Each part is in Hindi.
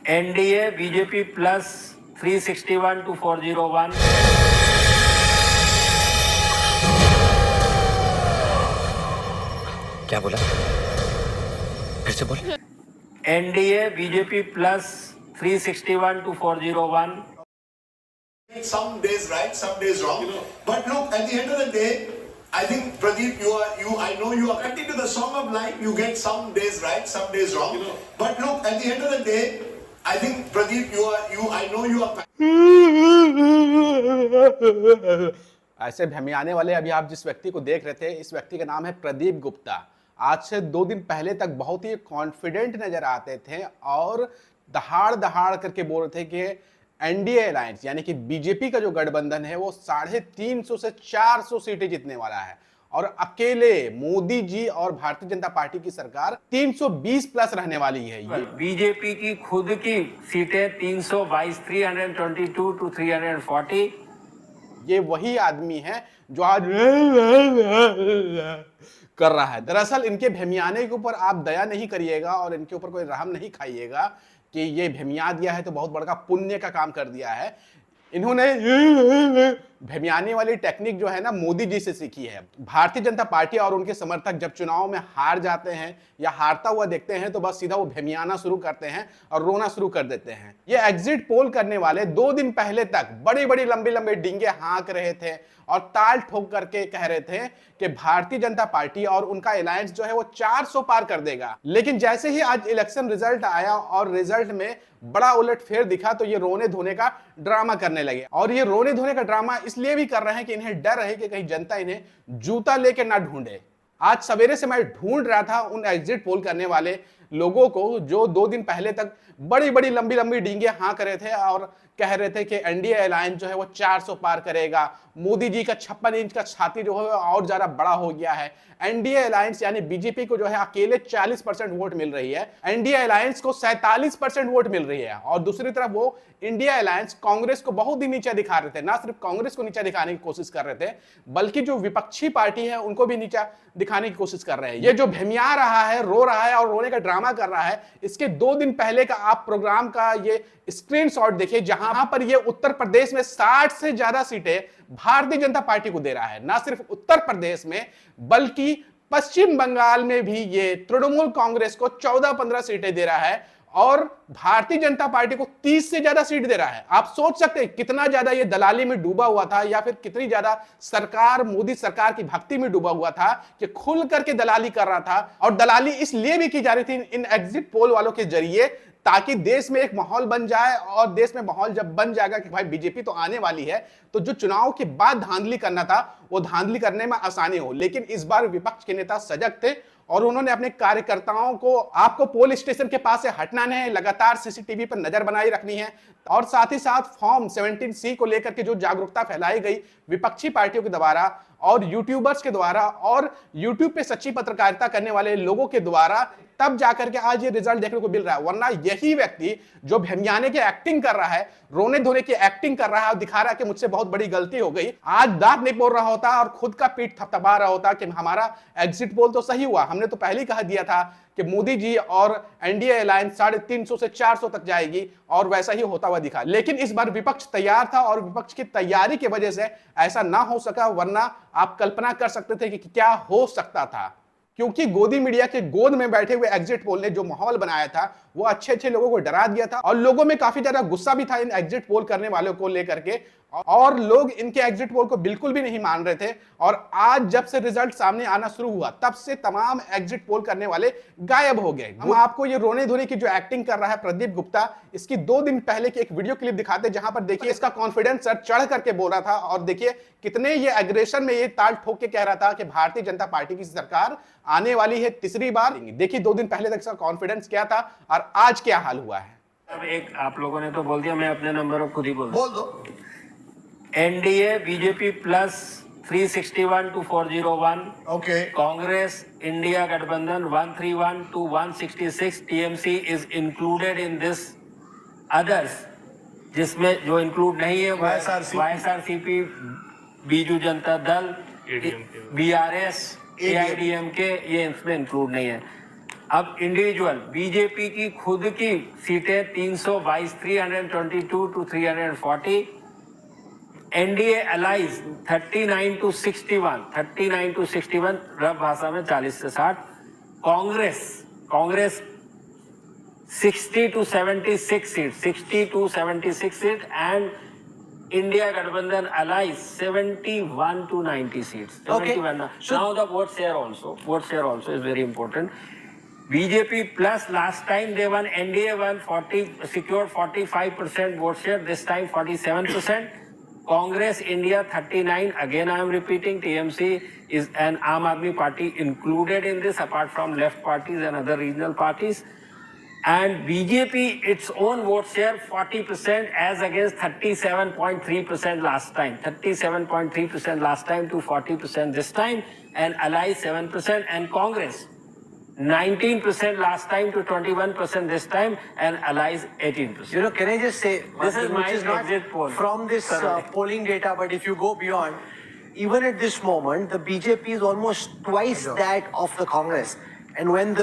NDA BJP plus 361 to 401। क्या बोला? फिर से बोल। NDA BJP plus 361 to 401। Some days right, some days wrong. But look, at the end of the day, I think Pradeep, I know you are connected to the song of life. You get some days right, some days wrong. But look, at the end of the day, I think Pradeep, I know you are. ऐसे भमियाने वाले अभी आप जिस व्यक्ति को देख रहे थे, इस व्यक्ति का नाम है प्रदीप गुप्ता। आज से 2 दिन पहले तक बहुत ही कॉन्फिडेंट नजर आते थे और दहाड़ दहाड़ करके बोल रहे थे कि एनडीए अलायंस यानी कि बीजेपी का जो गठबंधन है वो 350 से 400 सीटें जीतने वाला है और अकेले मोदी जी और भारतीय जनता पार्टी की सरकार 320 प्लस रहने वाली है। ये बीजेपी की खुद की सीटें 322, 322 to 340। ये वही आदमी है जो आज कर रहा है। दरअसल इनके भेमियाने के ऊपर आप दया नहीं करिएगा और इनके ऊपर कोई रहम नहीं खाइएगा कि ये भेमिया दिया है तो बहुत बड़ा पुण्य का काम कर दिया है। इन्होंने भेमियाने वाली टेक्निक जो है ना मोदी जी से सीखी है। भारतीय जनता पार्टी और उनके समर्थक जब चुनाव में हार जाते हैं या हारता हुआ देखते हैं तो बस सीधा वो भेमियाना शुरू करते हैं और रोना शुरू कर देते हैं। ये एग्जिट पोल करने वाले 2 दिन पहले तक बड़ी बड़ी लंबी लंबी डींगे हाँक रहे थे और ताल ठोक करके कह रहे थे कि भारतीय जनता पार्टी और उनका अलायंस जो है वो 400 पार कर देगा। लेकिन जैसे ही आज इलेक्शन रिजल्ट आया और रिजल्ट में बड़ा उलटफेर दिखा तो ये रोने धोने का ड्रामा करने लगे। और ये रोने धोने का ड्रामा इसलिए भी कर रहे हैं कि इन्हें डर है कि कहीं जनता इन्हें जूता लेके ना ढूंढे। आज सवेरे से मैं ढूंढ रहा था उन एग्जिट पोल करने वाले लोगों को जो 2 दिन पहले तक बड़ी बड़ी लंबी लंबी डींगे हाँक रहे थे और कह रहे थे कि एनडीए अलायंस जो है वो 400 पार करेगा। मोदी जी का 56 इंच का छाती जो है और ज्यादा बड़ा हो गया है। एनडीए अलायंस यानी बीजेपी को जो है अकेले 40% वोट मिल रही है, एनडीए अलायंस को 47% वोट मिल रही है। और दूसरी तरफ वो इंडिया अलायंस कांग्रेस को बहुत ही नीचा दिखा रहे थे। ना सिर्फ कांग्रेस को नीचा दिखाने की कोशिश कर रहे थे बल्कि जो विपक्षी पार्टी है उनको भी नीचा दिखाने की कोशिश कर रहे हैं। ये जो भेमिया रहा है, रो रहा है और रोने का ड्रामा कर रहा है, इसके 2 दिन पहले का आप प्रोग्राम का ये स्क्रीनशॉट देखिए जहां पर ये उत्तर प्रदेश में 60 से ज्यादा सीटें भारतीय जनता पार्टी को दे रहा है। ना सिर्फ उत्तर प्रदेश में बल्कि पश्चिम बंगाल में भी ये तृणमूल कांग्रेस को 14-15 सीटें दे रहा है और भारतीय जनता पार्टी को 30 से ज्यादा सीट दे रहा है। आप सोच सकते हैं कितना ज्यादा ये दलाली में डूबा हुआ था या फिर कितनी ज्यादा सरकार मोदी सरकार की भक्ति में डूबा हुआ था कि खुल करके दलाली कर रहा था। और दलाली इसलिए भी की जा रही थी इन एग्जिट पोल वालों के जरिए ताकि देश में एक माहौल बन जाए और देश में माहौल जब बन जाएगा कि भाई बीजेपी तो आने वाली है तो जो चुनाव के बाद धांधली करना था वो धांधली करने में आसानी हो। लेकिन इस बार विपक्ष के नेता सजग थे और उन्होंने अपने कार्यकर्ताओं को आपको पोल स्टेशन के पास से हटना नहीं है, लगातार सीसीटीवी पर नजर बनाई रखनी है और साथ ही साथ फॉर्म 17C को लेकर के जो जागरूकता फैलाई गई विपक्षी पार्टियों के द्वारा और यूट्यूबर्स के द्वारा और यूट्यूब पे सच्ची पत्रकारिता करने वाले लोगों के द्वारा, तब जाकर के आज ये रिजल्ट देखने को मिल रहा है। वरना यही व्यक्ति जो भेमियाने की एक्टिंग कर रहा है, रोने धोने की एक्टिंग कर रहा है और दिखा रहा है कि मुझसे बहुत बड़ी गलती हो गई, आज दांत नहीं बोल रहा होता और खुद का पीठ थपथपा रहा होता कि हमारा एग्जिट पोल तो सही हुआ। हमने तो पहले ही कहा दिया था कि मोदी जी और एनडीए अलायंस 350 से 400 तक जाएगी और वैसा ही होता हुआ दिखा। लेकिन इस बार विपक्ष तैयार था और विपक्ष की तैयारी की वजह से ऐसा ना हो सका, वरना आप कल्पना कर सकते थे कि क्या हो सकता था। क्योंकि गोदी मीडिया के गोद में बैठे हुए एग्जिट पोल ने जो माहौल बनाया था वो अच्छे अच्छे लोगों को डरा दिया था और लोगों में काफी ज्यादा गुस्सा भी था इन एग्जिट पोल करने वालों को लेकर के और लोग इनके एग्जिट पोल को बिल्कुल भी नहीं मान रहे थे। और आज जब से रिजल्ट सामने आना शुरू हुआ तब से तमाम एग्जिट पोल करने वाले गायब हो गए। हम आपको ये रोने धोने की जो एक्टिंग कर रहा है प्रदीप गुप्ता, इसकी 2 दिन पहले की एक वीडियो क्लिप दिखाते जहां पर देखिए इसका कॉन्फिडेंस सर चढ़ करके बोल रहा था और देखिए कितने ये एग्रेशन में ये ताल ठोक के कह रहा था कि भारतीय जनता पार्टी की सरकार आने वाली है 3री बार। देखिए 2 दिन पहले तक इसका कॉन्फिडेंस क्या था और आज क्या हाल हुआ है। अब एक आप लोगों ने तो बोल दिया, मैं अपने नंबर पर खुद ही बोल दो। NDA BJP plus 361 to 401। Okay. Congress India गठबंधन 131 to 166। TMC is included in this others, जिसमें जो इंक्लूड नहीं है YSRCP, Biju Janata Dal, BRS, AIADMK, ये इसमें इंक्लूड नहीं है। अब इंडिविजुअल बीजेपी की खुद की सीटें 322, 322 to 340, NDA allies 39 to 61, 39 to 61, rough भाषा में 40 से 60, Congress 60 to 76 seat, 60 to 76 seat, and India Gadbandhan allies 71 to 90 seats. 71. Okay. Now the vote share also is very important. BJP plus last time they won, NDA won secured 45% vote share. This time 47%. Congress India 39. Again I am repeating, TMC is an Aam Aadmi party included in this, apart from left parties and other regional parties. And BJP, its own vote share 40% as against 37.3% last time. 37.3% last time to 40% this time, and Allies 7%, and Congress 19% last time to 21% this time, and Allies 18%. You know, can I just say, This is my which is not exit poll. from this Sorry. polling data, but if you go beyond, even at this moment, the BJP is almost twice that of the Congress. And when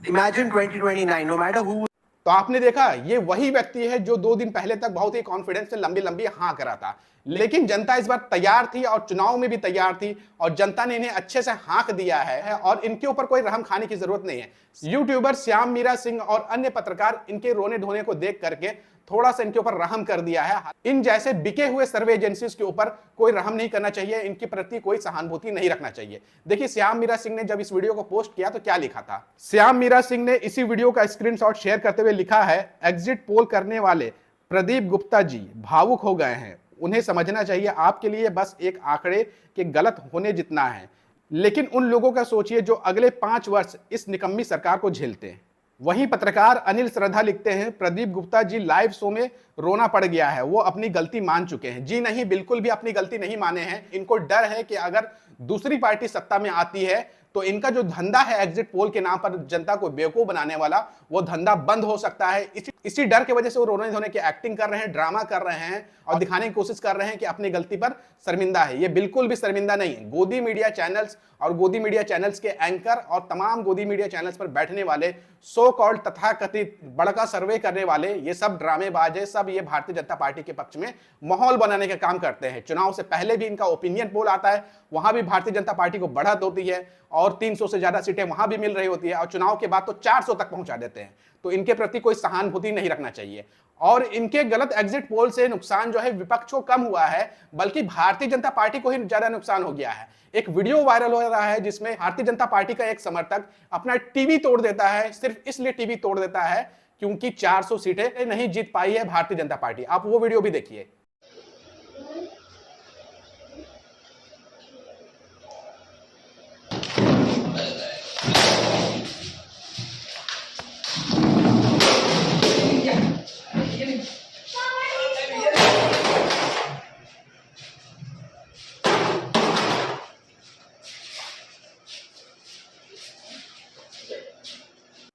imagine 2029, no matter who. तो आपने देखा, ये वही व्यक्ति है जो 2 दिन पहले तक बहुत ही कॉन्फिडेंस से लंबी लंबी हाँ करा था, लेकिन जनता इस बार तैयार थी और चुनाव में भी तैयार थी, और जनता ने इन्हें अच्छे से हाँक दिया है और इनके ऊपर कोई रहम खाने की जरूरत नहीं है। यूट्यूबर श्याम मीरा सिंह और अन्य पत्रकार इनके रोने धोने को देख करके थोड़ा सा इनके ऊपर रहम कर दिया है। इन जैसे बिके हुए सर्वे एजेंसीज के ऊपर कोई रहम नहीं करना चाहिए, इनके प्रति कोई सहानुभूति नहीं रखना चाहिए। देखिए श्याम मीरा सिंह ने जब इस वीडियो को पोस्ट किया तो क्या लिखा था। श्याम मीरा सिंह ने इसी वीडियो का स्क्रीनशॉट शेयर करते हुए लिखा है, एग्जिट पोल करने वाले प्रदीप गुप्ता जी भावुक हो गए हैं। उन्हें समझना चाहिए आपके लिए बस एक आंकड़े के गलत होने जितना है, लेकिन उन लोगों का सोचिए जो अगले 5 वर्ष इस निकम्मी सरकार को झेलते हैं। वहीं पत्रकार अनिल श्रद्धा लिखते हैं, प्रदीप गुप्ता जी लाइव शो में रोना पड़ गया है, वो अपनी गलती मान चुके हैं। जी नहीं, बिल्कुल भी अपनी गलती नहीं माने हैं। इनको डर है कि अगर दूसरी पार्टी सत्ता में आती है तो इनका जो धंधा है एग्जिट पोल के नाम पर जनता को बेवकूफ बनाने वाला, वो धंधा बंद हो सकता है। इसी डर की वजह से वो रोने धोने की एक्टिंग कर रहे हैं, ड्रामा कर रहे हैं और दिखाने की कोशिश कर रहे हैं कि अपनी गलती पर शर्मिंदा है। ये बिल्कुल भी शर्मिंदा नहीं है। गोदी मीडिया चैनल्स और गोदी मीडिया चैनल्स के एंकर और तमाम गोदी मीडिया चैनल्स पर बैठने वाले सो कॉल्ड तथाकथित बड़का सर्वे करने वाले, ये सब ड्रामेबाज है। सब ये भारतीय जनता पार्टी के पक्ष में माहौल बनाने का काम करते हैं। चुनाव से पहले भी इनका ओपिनियन पोल आता है, वहां भी भारतीय जनता पार्टी को बढ़त होती है और 300 से ज्यादा सीटें वहां भी मिल रही होती है, और चुनाव के बाद तो 400 तक पहुंचा देते हैं। तो इनके प्रति कोई सहानुभूति नहीं रखना चाहिए। और इनके गलत एग्जिट पोल से नुकसान जो है विपक्ष को कम हुआ है, बल्कि भारतीय जनता पार्टी को ही ज्यादा नुकसान हो गया है। एक वीडियो वायरल हो रहा है जिसमें भारतीय जनता पार्टी का एक समर्थक अपना टीवी तोड़ देता है। सिर्फ इसलिए टीवी तोड़ देता है क्योंकि 400 सीटें नहीं जीत पाई है भारतीय जनता पार्टी। आप वो वीडियो भी देखिए।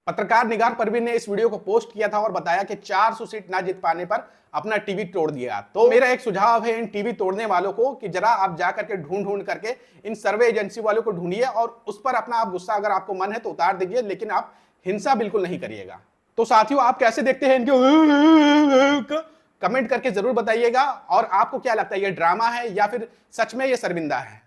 पत्रकार निगार परवीन ने इस वीडियो को पोस्ट किया था और बताया कि 400 सीट ना जीत पाने पर अपना टीवी तोड़ दिया। तो मेरा एक सुझाव है इन टीवी तोड़ने वालों को कि जरा आप जा करके ढूंढ करके इन सर्वे एजेंसी वालों को ढूंढिए और उस पर अपना आप गुस्सा अगर आपको मन है तो उतार दीजिए, लेकिन आप हिंसा बिल्कुल नहीं करिएगा। तो साथियों, आप कैसे देखते हैं इनके, कमेंट करके जरूर बताइएगा। और आपको क्या लगता है, ये ड्रामा है या फिर सच में ये शर्मिंदा है?